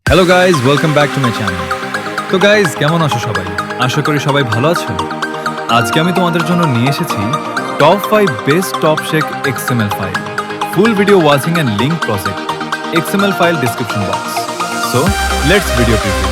Hello guys, welcome back to my channel. তো guys, কেমন আছো সবাই? আশা করি সবাই ভালো আছো। আজকে আমি তোমাদের জন্য নিয়ে এসেছি top 5 best top shake XML file, full video watching and link project, XML file description box. So let's video preview.